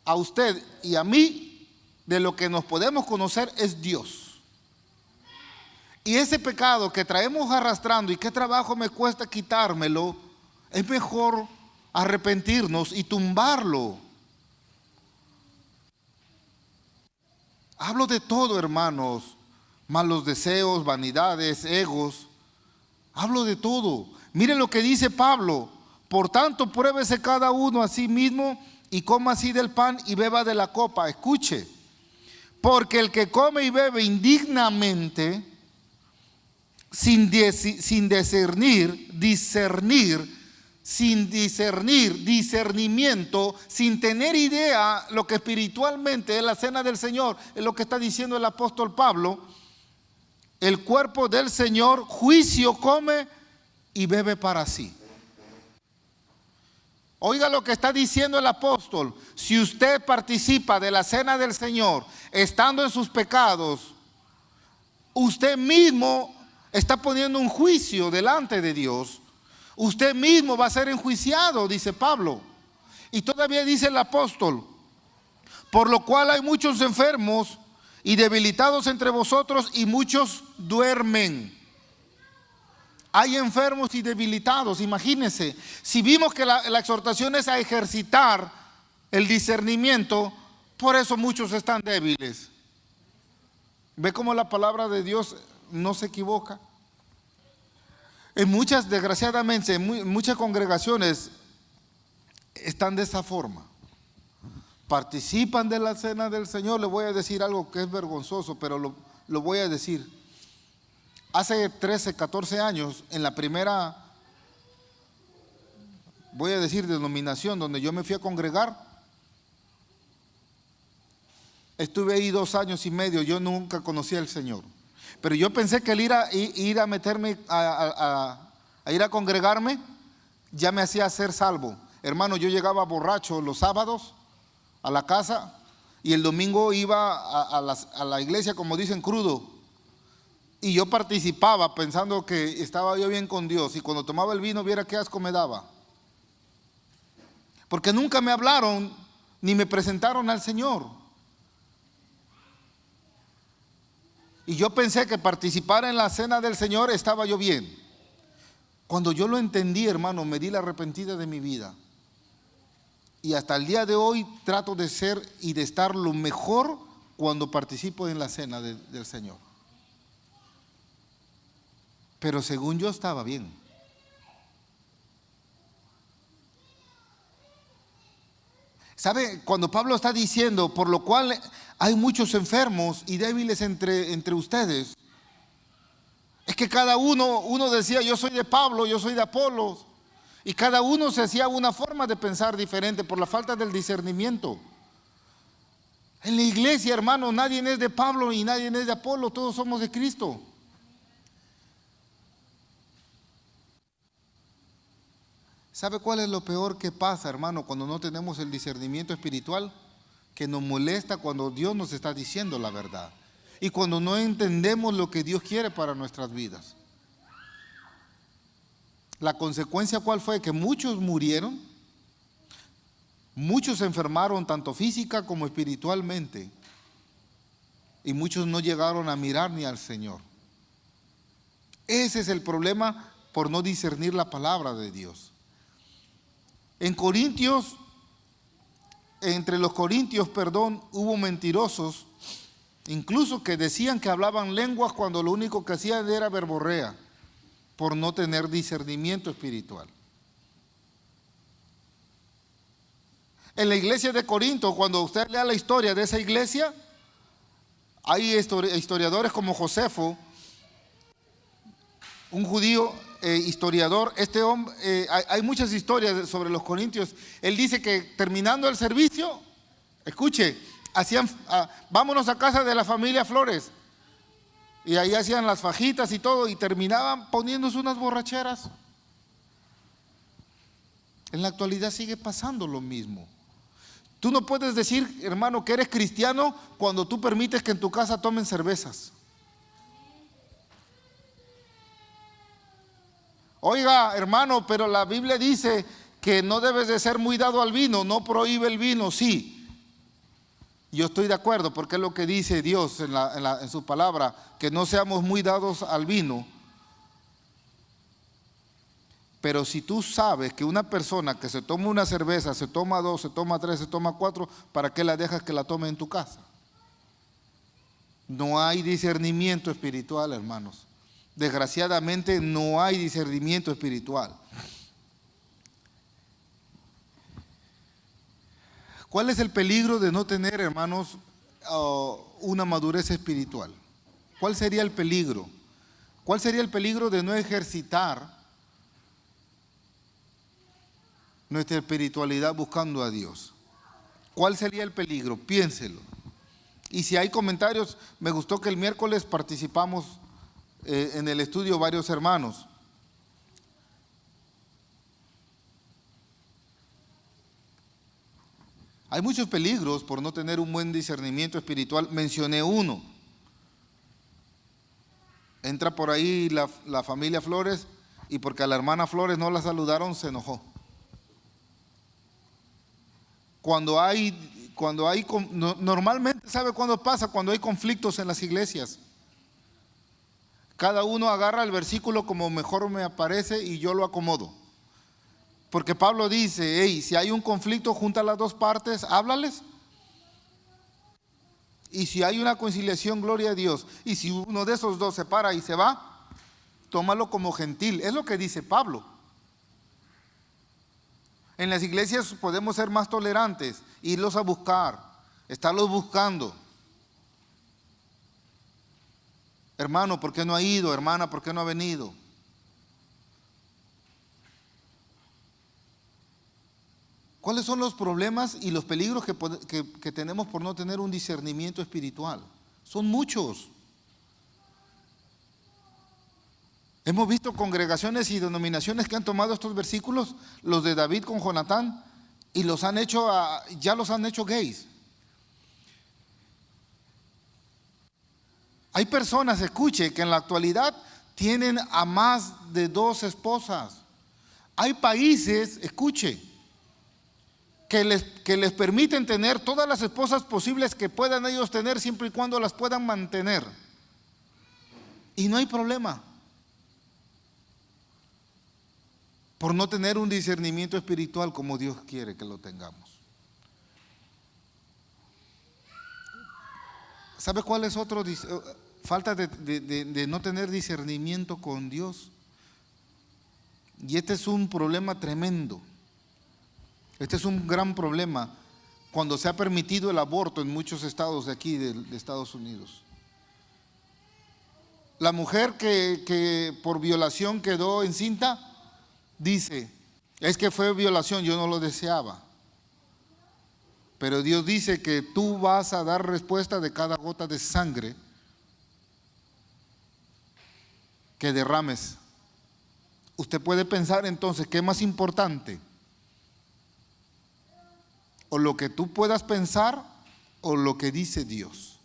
A: a usted y a mí de lo que nos podemos conocer, es Dios. Y ese pecado que traemos arrastrando y qué trabajo me cuesta quitármelo, es mejor arrepentirnos y tumbarlo. Hablo de todo, hermanos, malos deseos, vanidades, egos. Hablo de todo. Miren lo que dice Pablo. Por tanto, pruébese cada uno a sí mismo y coma así del pan y beba de la copa. Escuche. Porque el que come y bebe indignamente, sin discernimiento, sin tener idea lo que espiritualmente es la cena del Señor, es lo que está diciendo el apóstol Pablo. El cuerpo del Señor juicio come y bebe para sí. Oiga lo que está diciendo el apóstol. Si usted participa de la cena del Señor estando en sus pecados, usted mismo está poniendo un juicio delante de Dios. Usted mismo va a ser enjuiciado, dice Pablo. Y todavía dice el apóstol, por lo cual hay muchos enfermos y debilitados entre vosotros y muchos duermen. Hay enfermos y debilitados, imagínense. Si vimos que la exhortación es a ejercitar el discernimiento, por eso muchos están débiles. ¿Ve cómo la palabra de Dios no se equivoca? En muchas, desgraciadamente, en muchas congregaciones están de esa forma. Participan de la cena del Señor. Le voy a decir algo que es vergonzoso, pero lo voy a decir. Hace 13, 14 años, en la primera, voy a decir, denominación donde yo me fui a congregar, estuve ahí 2 años y medio. Yo nunca conocí al Señor. Pero yo pensé que el ir a meterme, a ir a congregarme, ya me hacía ser salvo. Hermano, yo llegaba borracho los sábados a la casa y el domingo iba a la iglesia, como dicen, crudo. Y yo participaba pensando que estaba yo bien con Dios. Y cuando tomaba el vino, viera qué asco me daba. Porque nunca me hablaron ni me presentaron al Señor. Y yo pensé que participar en la cena del Señor estaba yo bien. Cuando yo lo entendí, hermano, me di la arrepentida de mi vida. Y hasta el día de hoy trato de ser y de estar lo mejor cuando participo en la cena del Señor. Pero según yo estaba bien. ¿Sabe? Cuando Pablo está diciendo, por lo cual hay muchos enfermos y débiles entre ustedes, es que cada uno decía, yo soy de Pablo, yo soy de Apolos, y cada uno se hacía una forma de pensar diferente por la falta del discernimiento. En la iglesia, hermano, nadie es de Pablo y nadie es de Apolo, todos somos de Cristo. ¿Sabe cuál es lo peor que pasa, hermano, cuando no tenemos el discernimiento espiritual? Que nos molesta cuando Dios nos está diciendo la verdad y cuando no entendemos lo que Dios quiere para nuestras vidas. La consecuencia, ¿cuál fue? Que muchos murieron, muchos se enfermaron tanto física como espiritualmente y muchos no llegaron a mirar ni al Señor. Ese es el problema por no discernir la palabra de Dios. En Corintios, entre los corintios, hubo mentirosos, incluso que decían que hablaban lenguas cuando lo único que hacían era verborrea, por no tener discernimiento espiritual. En la iglesia de Corinto, cuando usted lea la historia de esa iglesia, hay historiadores como Josefo, un judío historiador. Este hombre, hay muchas historias sobre los corintios. Él dice que terminando el servicio, escuche, vámonos a casa de la familia Flores, y ahí hacían las fajitas y todo, y terminaban poniéndose unas borracheras. En la actualidad sigue pasando lo mismo. Tú no puedes decir, hermano, que eres cristiano cuando tú permites que en tu casa tomen cervezas. Oiga, hermano, pero la Biblia dice que no debes de ser muy dado al vino, no prohíbe el vino. Sí, yo estoy de acuerdo, porque es lo que dice Dios en su palabra, que no seamos muy dados al vino. Pero si tú sabes que una persona que se toma una cerveza, se toma 2, se toma 3, se toma 4, ¿para qué la dejas que la tome en tu casa? No hay discernimiento espiritual, hermanos. Desgraciadamente no hay discernimiento espiritual. ¿Cuál es el peligro de no tener, hermanos, una madurez espiritual? ¿Cuál sería el peligro? ¿Cuál sería el peligro de no ejercitar nuestra espiritualidad buscando a Dios? ¿Cuál sería el peligro? Piénselo. Y si hay comentarios, me gustó que el miércoles participamos en el estudio varios hermanos. Hay muchos peligros por no tener un buen discernimiento espiritual. Mencioné uno. Entra por ahí la familia Flores y porque a la hermana Flores no la saludaron, se enojó. Normalmente, ¿sabe cuándo pasa? Cuando hay conflictos en las iglesias. Cada uno agarra el versículo como mejor me aparece y yo lo acomodo. Porque Pablo dice, hey, si hay un conflicto, junta las dos partes, háblales. Y si hay una conciliación, gloria a Dios. Y si uno de esos dos se para y se va, tómalo como gentil. Es lo que dice Pablo. En las iglesias podemos ser más tolerantes, irlos a buscar, estarlos buscando. Hermano, ¿por qué no ha ido? Hermana, ¿por qué no ha venido? ¿Cuáles son los problemas y los peligros que tenemos por no tener un discernimiento espiritual? Son muchos. Hemos visto congregaciones y denominaciones que han tomado estos versículos, los de David con Jonatán, y ya los han hecho gays. Hay personas, escuche, que en la actualidad tienen a más de 2 esposas. Hay países, escuche, que les permiten tener todas las esposas posibles que puedan ellos tener, siempre y cuando las puedan mantener. Y no hay problema. Por no tener un discernimiento espiritual como Dios quiere que lo tengamos. ¿Sabe cuál es otro? Falta de no tener discernimiento con Dios. Y este es un problema tremendo. Este es un gran problema cuando se ha permitido el aborto en muchos estados de aquí, de Estados Unidos. La mujer que por violación quedó encinta, dice, es que fue violación, yo no lo deseaba. Pero Dios dice que tú vas a dar respuesta de cada gota de sangre que derrames Usted puede pensar entonces, ¿qué es más importante? O lo que tú puedas pensar o lo que dice Dios.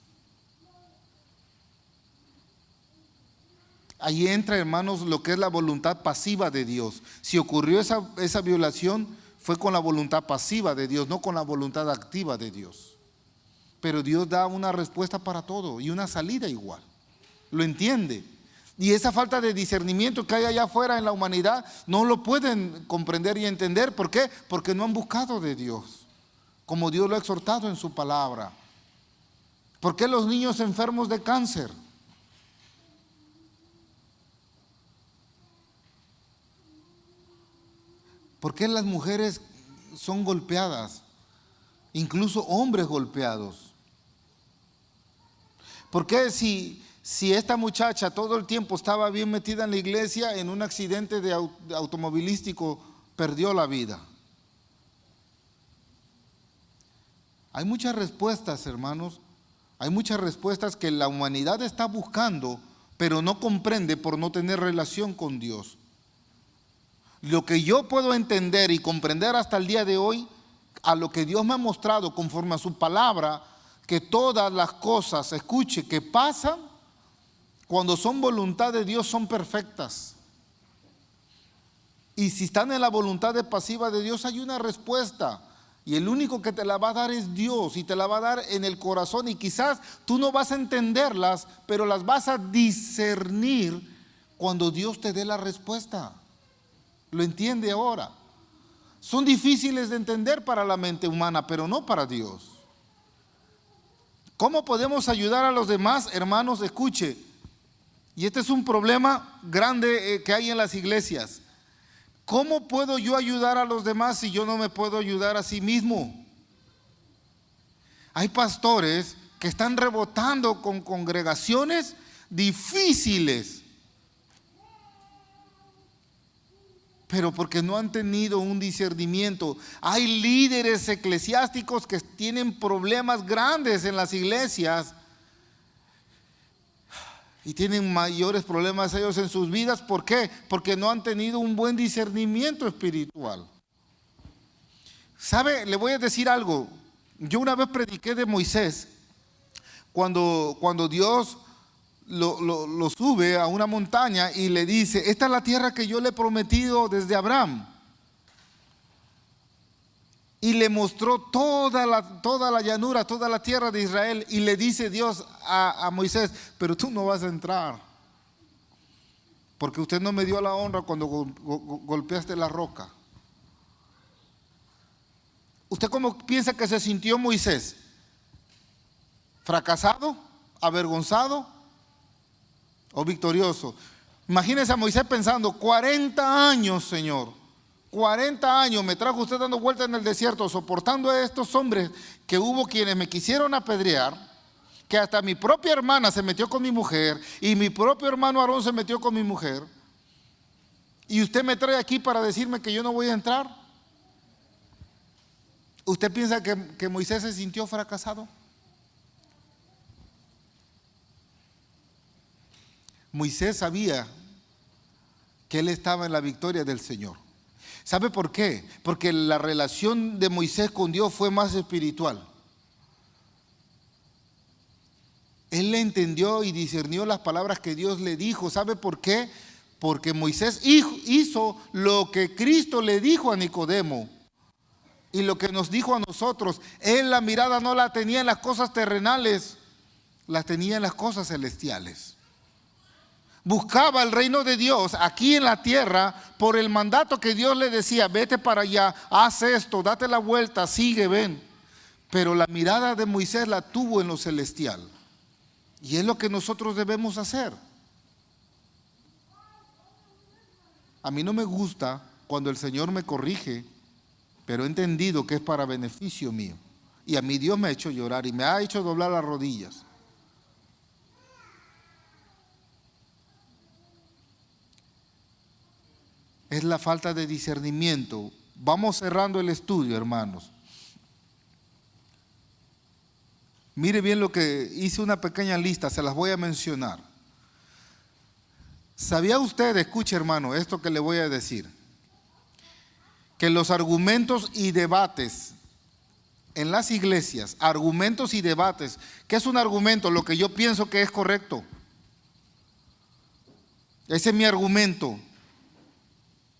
A: Ahí entra, hermanos, lo que es la voluntad pasiva de Dios. Si ocurrió esa violación, fue con la voluntad pasiva de Dios, no con la voluntad activa de Dios. Pero Dios da una respuesta para todo y una salida igual. ¿Lo entiende? Y esa falta de discernimiento que hay allá afuera en la humanidad no lo pueden comprender y entender. ¿Por qué? Porque no han buscado de Dios, como Dios lo ha exhortado en su palabra. ¿Por qué los niños enfermos de cáncer? ¿Por qué las mujeres son golpeadas? Incluso hombres golpeados. ¿Por qué si esta muchacha todo el tiempo estaba bien metida en la iglesia, en un accidente de automovilístico perdió la vida? Hay muchas respuestas, hermanos. Hay muchas respuestas que la humanidad está buscando, pero no comprende por no tener relación con Dios. Lo que yo puedo entender y comprender hasta el día de hoy, a lo que Dios me ha mostrado conforme a su palabra, que todas las cosas, escuche, que pasan, cuando son voluntad de Dios, son perfectas. Y si están en la voluntad pasiva de Dios, hay una respuesta. Y el único que te la va a dar es Dios, y te la va a dar en el corazón. Y quizás tú no vas a entenderlas, pero las vas a discernir cuando Dios te dé la respuesta. ¿Lo entiende ahora? Son difíciles de entender para la mente humana, pero no para Dios. ¿Cómo podemos ayudar a los demás, hermanos? Escuche, y este es un problema grande que hay en las iglesias. ¿Cómo puedo yo ayudar a los demás si yo no me puedo ayudar a sí mismo? Hay pastores que están rebotando con congregaciones difíciles, pero porque no han tenido un discernimiento. Hay líderes eclesiásticos que tienen problemas grandes en las iglesias y tienen mayores problemas ellos en sus vidas. ¿Por qué? Porque no han tenido un buen discernimiento espiritual. ¿Sabe? Le voy a decir algo. Yo una vez prediqué de Moisés cuando Dios lo sube a una montaña y le dice: esta es la tierra que yo le he prometido desde Abraham. Y le mostró toda la llanura, toda la tierra de Israel. Y le dice Dios a Moisés: pero tú no vas a entrar, porque usted no me dio la honra cuando golpeaste la roca. ¿Usted cómo piensa que se sintió Moisés? ¿Fracasado? ¿Avergonzado? ¿O victorioso? Imagínese a Moisés pensando: 40 años, Señor, 40 años me trajo usted dando vueltas en el desierto, soportando a estos hombres, que hubo quienes me quisieron apedrear, que hasta mi propia hermana se metió con mi mujer, y mi propio hermano Aarón se metió con mi mujer, y usted me trae aquí para decirme que yo no voy a entrar. ¿Usted piensa que Moisés se sintió fracasado? Moisés sabía que él estaba en la victoria del Señor. ¿Sabe por qué? Porque la relación de Moisés con Dios fue más espiritual. Él le entendió y discernió las palabras que Dios le dijo. ¿Sabe por qué? Porque Moisés hizo lo que Cristo le dijo a Nicodemo y lo que nos dijo a nosotros. Él la mirada no la tenía en las cosas terrenales, la tenía en las cosas celestiales. Buscaba el reino de Dios aquí en la tierra por el mandato que Dios le decía: vete para allá, haz esto, date la vuelta, sigue, ven. Pero la mirada de Moisés la tuvo en lo celestial. Y es lo que nosotros debemos hacer. A mí no me gusta cuando el Señor me corrige, pero he entendido que es para beneficio mío. Y a mí Dios me ha hecho llorar y me ha hecho doblar las rodillas. Es la falta de discernimiento. Vamos cerrando el estudio, hermanos. Mire bien lo que hice, una pequeña lista, se las voy a mencionar. ¿Sabía usted, escuche hermano, esto que le voy a decir? Que los argumentos y debates en las iglesias, argumentos y debates, ¿qué es un argumento? Lo que yo pienso que es correcto. Ese es mi argumento.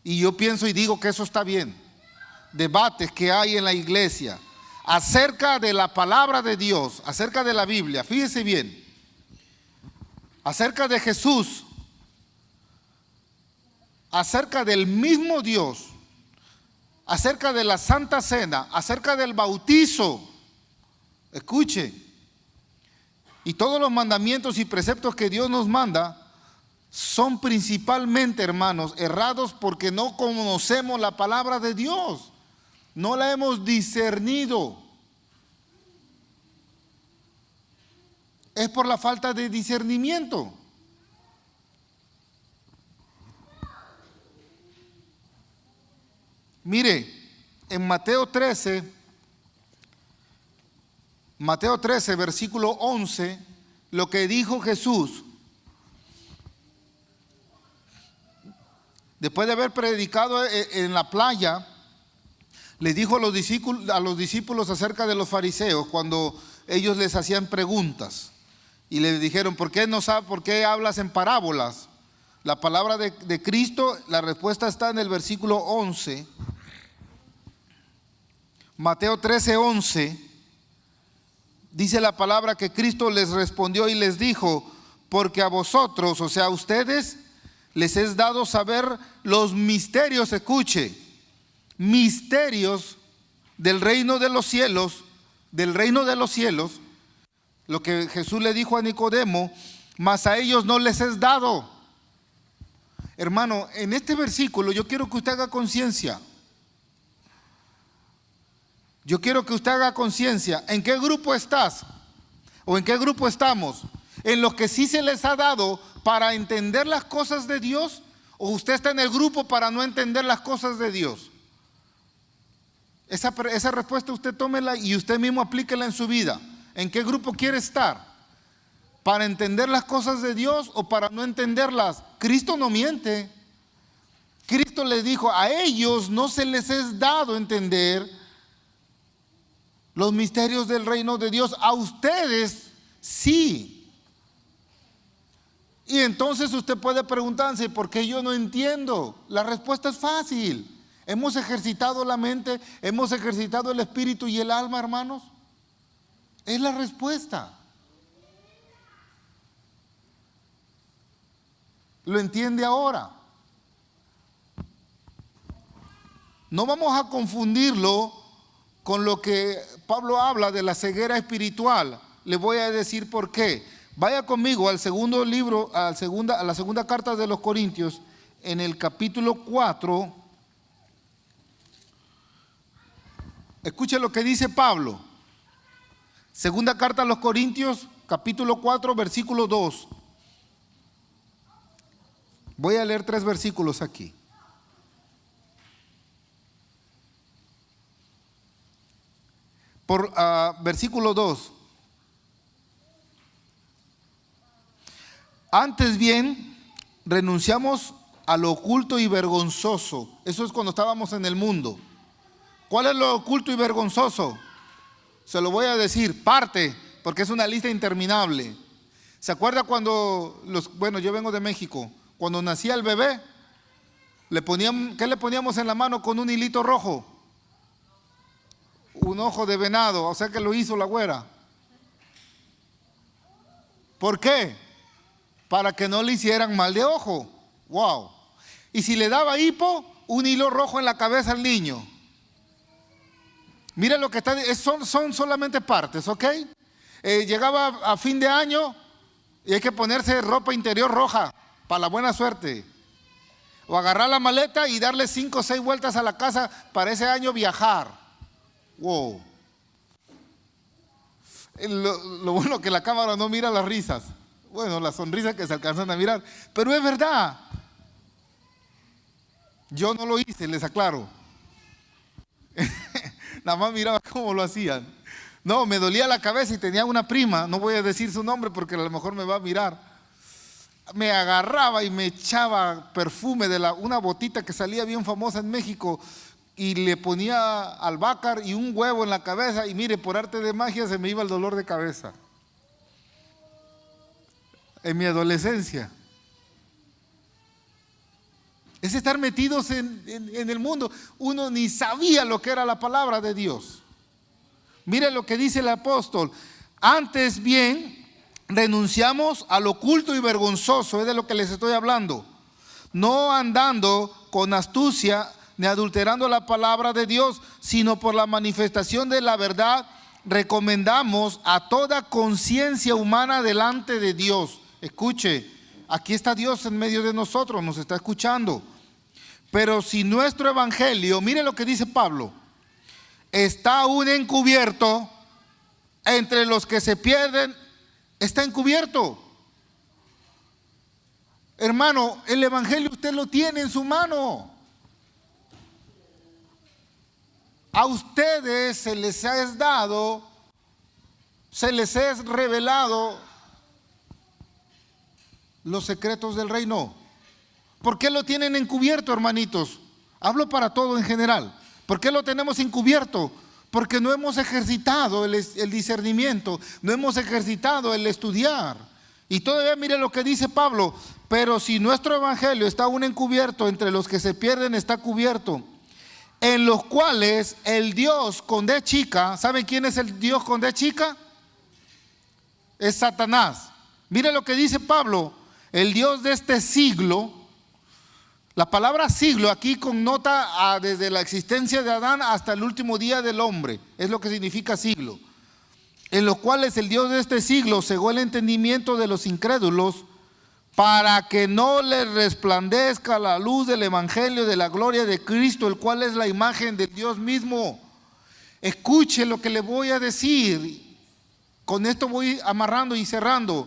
A: Y yo pienso y digo que eso está bien. Debates que hay en la iglesia acerca de la palabra de Dios, acerca de la Biblia, fíjese bien, acerca de Jesús, acerca del mismo Dios, acerca de la Santa Cena, acerca del bautizo. Escuche, y todos los mandamientos y preceptos que Dios nos manda son principalmente, hermanos, errados porque no conocemos la palabra de Dios. No la hemos discernido. Es por la falta de discernimiento. Mire, en Mateo 13, versículo 11, lo que dijo Jesús, después de haber predicado en la playa, les dijo a los discípulos acerca de los fariseos cuando ellos les hacían preguntas y les dijeron, ¿por qué hablas en parábolas? La palabra de Cristo, la respuesta está en el versículo 11. Mateo 13, 11, dice la palabra que Cristo les respondió y les dijo, porque a vosotros, o sea, a ustedes, les es dado saber los misterios, escuche, misterios del reino de los cielos, lo que Jesús le dijo a Nicodemo, mas a ellos no les es dado. Hermano, en este versículo yo quiero que usted haga conciencia. Yo quiero que usted haga conciencia. ¿En qué grupo estás? ¿O en qué grupo estamos? ¿En los que sí se les ha dado para entender las cosas de Dios? ¿O usted está en el grupo para no entender las cosas de Dios? Esa respuesta usted tómela y usted mismo aplíquela en su vida. ¿En qué grupo quiere estar? ¿Para entender las cosas de Dios o para no entenderlas? Cristo no miente. Cristo les dijo, a ellos no se les es dado entender los misterios del reino de Dios, a ustedes sí. Y entonces usted puede preguntarse, ¿por qué yo no entiendo? La respuesta es fácil. Hemos ejercitado la mente, hemos ejercitado el espíritu y el alma, hermanos. Es la respuesta. ¿Lo entiende ahora? No vamos a confundirlo con lo que Pablo habla de la ceguera espiritual. Le voy a decir por qué. Vaya conmigo al segundo libro, a la segunda carta de los Corintios, en el capítulo 4. Escuche lo que dice Pablo. Segunda carta a los Corintios, capítulo 4, versículo 2. Voy a leer 3 versículos aquí. Versículo 2. Antes bien, renunciamos a lo oculto y vergonzoso. Eso es cuando estábamos en el mundo. ¿Cuál es lo oculto y vergonzoso? Se lo voy a decir, parte, porque es una lista interminable. ¿Se acuerda cuando yo vengo de México, cuando nacía el bebé, ¿qué le poníamos en la mano con un hilito rojo? Un ojo de venado, o sea que lo hizo la güera. ¿Por qué? Para que no le hicieran mal de ojo. Wow. Y si le daba hipo, un hilo rojo en la cabeza al niño. Mira lo que está, son solamente partes, ¿ok? Llegaba a fin de año y hay que ponerse ropa interior roja para la buena suerte. O agarrar la maleta y darle 5 o 6 vueltas a la casa para ese año viajar. Wow. Lo bueno que la cámara no mira las risas. Bueno, las sonrisas que se alcanzan a mirar. Pero es verdad. Yo no lo hice, les aclaro. Nada más miraba cómo lo hacían. No, me dolía la cabeza y tenía una prima, no voy a decir su nombre porque a lo mejor me va a mirar. me agarraba y me echaba perfume de una botita que salía bien famosa en México y le ponía albahaca y un huevo en la cabeza y mire, por arte de magia se me iba el dolor de cabeza. En mi adolescencia. Es estar metidos en el mundo. Uno ni sabía lo que era la palabra de Dios. Mire lo que dice el apóstol. Antes bien, renunciamos al oculto y vergonzoso, es de lo que les estoy hablando. No andando con astucia ni adulterando la palabra de Dios, sino por la manifestación de la verdad, recomendamos a toda conciencia humana delante de Dios. Escuche, aquí está Dios en medio de nosotros, nos está escuchando. Pero si nuestro evangelio, mire lo que dice Pablo, está aún encubierto, entre los que se pierden, está encubierto. Hermano, el evangelio usted lo tiene en su mano. A ustedes se les es dado, se les es revelado los secretos del reino. ¿Por qué lo tienen encubierto, hermanitos? Hablo para todo en general. ¿Por qué lo tenemos encubierto? Porque no hemos ejercitado el discernimiento, no hemos ejercitado el estudiar. Y todavía mire lo que dice Pablo, pero si nuestro evangelio está aún encubierto, entre los que se pierden está cubierto, en los cuales el Dios con D chica, ¿saben quién es el Dios con D chica? Es Satanás. Mire lo que dice Pablo, el Dios de este siglo. La palabra siglo aquí connota desde la existencia de Adán hasta el último día del hombre. Es lo que significa siglo. En los cuales el Dios de este siglo cegó el entendimiento de los incrédulos para que no les resplandezca la luz del evangelio de la gloria de Cristo, el cual es la imagen de Dios mismo. Escuche lo que le voy a decir. Con esto voy amarrando y cerrando.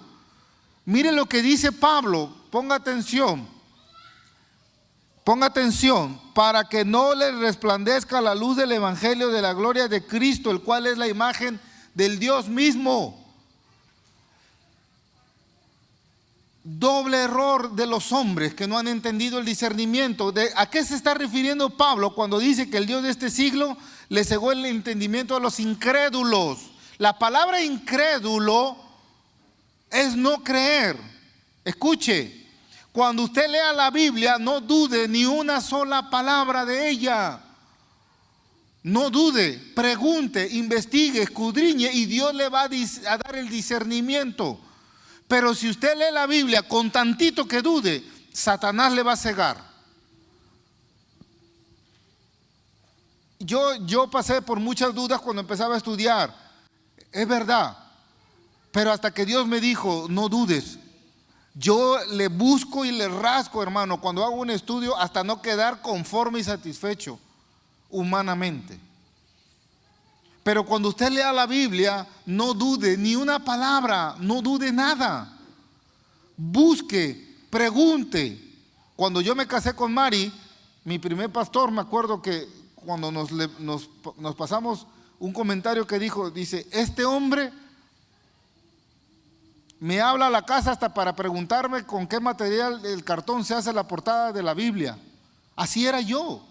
A: Mire lo que dice Pablo. Ponga atención. Ponga atención, para que no les resplandezca la luz del evangelio de la gloria de Cristo, el cual es la imagen del Dios mismo. Doble error de los hombres que no han entendido el discernimiento. ¿A qué se está refiriendo Pablo cuando dice que el Dios de este siglo le cegó el entendimiento a los incrédulos? La palabra incrédulo es no creer. Escuche. Cuando usted lea la Biblia, no dude ni una sola palabra de ella. No dude, pregunte, investigue, escudriñe y Dios le va a dar el discernimiento. Pero si usted lee la Biblia con tantito que dude, Satanás le va a cegar. Yo pasé por muchas dudas cuando empezaba a estudiar. Es verdad. Pero hasta que Dios me dijo, no dudes. Yo le busco y le rasco, hermano, cuando hago un estudio hasta no quedar conforme y satisfecho humanamente. Pero cuando usted lea la Biblia, no dude ni una palabra, no dude nada. Busque, pregunte. Cuando yo me casé con Mari, mi primer pastor, me acuerdo que cuando nos pasamos un comentario que dice, este hombre me habla a la casa hasta para preguntarme con qué material el cartón se hace la portada de la Biblia. Así era yo.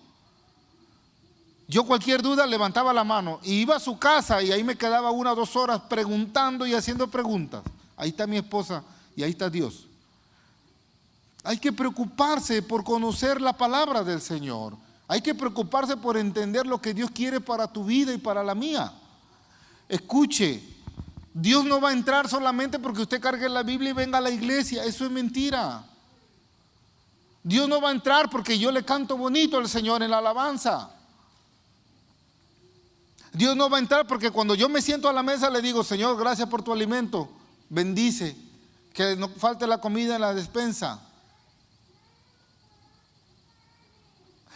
A: Yo cualquier duda levantaba la mano y iba a su casa y ahí me quedaba 1 o 2 horas preguntando y haciendo preguntas. Ahí está mi esposa y ahí está Dios. Hay que preocuparse por conocer la palabra del Señor. Hay que preocuparse por entender lo que Dios quiere para tu vida y para la mía. Escuche. Dios no va a entrar solamente porque usted cargue la Biblia y venga a la iglesia. Eso es mentira. Dios no va a entrar porque yo le canto bonito al Señor en la alabanza. Dios no va a entrar porque cuando yo me siento a la mesa le digo, Señor, gracias por tu alimento. Bendice, que no falte la comida en la despensa.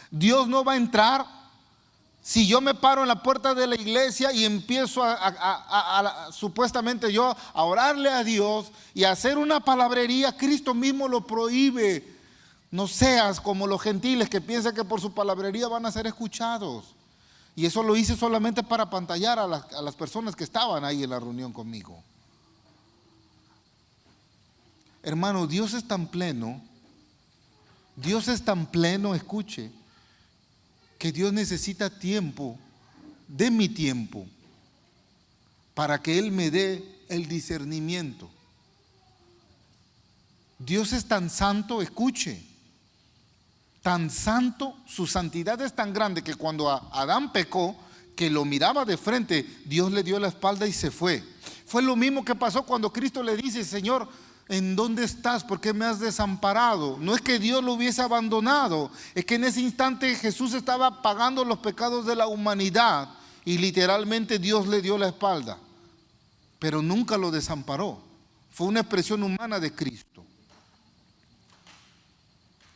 A: Dios no va a entrar si yo me paro en la puerta de la iglesia y empiezo supuestamente yo a orarle a Dios y a hacer una palabrería. Cristo mismo lo prohíbe. No seas como los gentiles que piensan que por su palabrería van a ser escuchados. Y eso lo hice solamente para apantallar a las personas que estaban ahí en la reunión conmigo. Hermano, Dios es tan pleno, escuche, que Dios necesita tiempo, de mi tiempo, para que Él me dé el discernimiento. Dios es tan santo, escuche, tan santo, su santidad es tan grande que cuando Adán pecó, que lo miraba de frente, Dios le dio la espalda y se fue. Fue lo mismo que pasó cuando Cristo le dice: Señor, ¿en dónde estás? ¿Por qué me has desamparado? No es que Dios lo hubiese abandonado, es que en ese instante Jesús estaba pagando los pecados de la humanidad y literalmente Dios le dio la espalda, pero nunca lo desamparó. Fue una expresión humana de Cristo.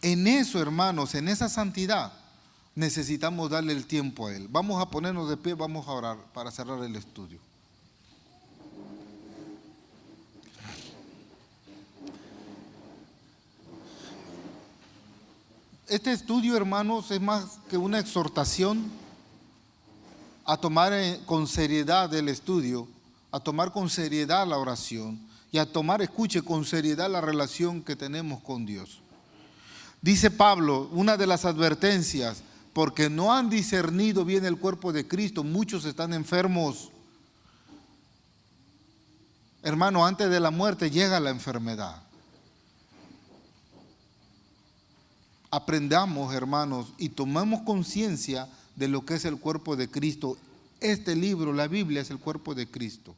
A: En eso, hermanos, en esa santidad, necesitamos darle el tiempo a Él. Vamos a ponernos de pie, vamos a orar para cerrar el estudio. Este estudio, hermanos, es más que una exhortación a tomar con seriedad el estudio, a tomar con seriedad la oración y a tomar, escuche, con seriedad la relación que tenemos con Dios. Dice Pablo, una de las advertencias: porque no han discernido bien el cuerpo de Cristo, muchos están enfermos. Hermano, antes de la muerte llega la enfermedad. Aprendamos, hermanos, y tomemos conciencia de lo que es el cuerpo de Cristo. Este libro, la Biblia, es el cuerpo de Cristo.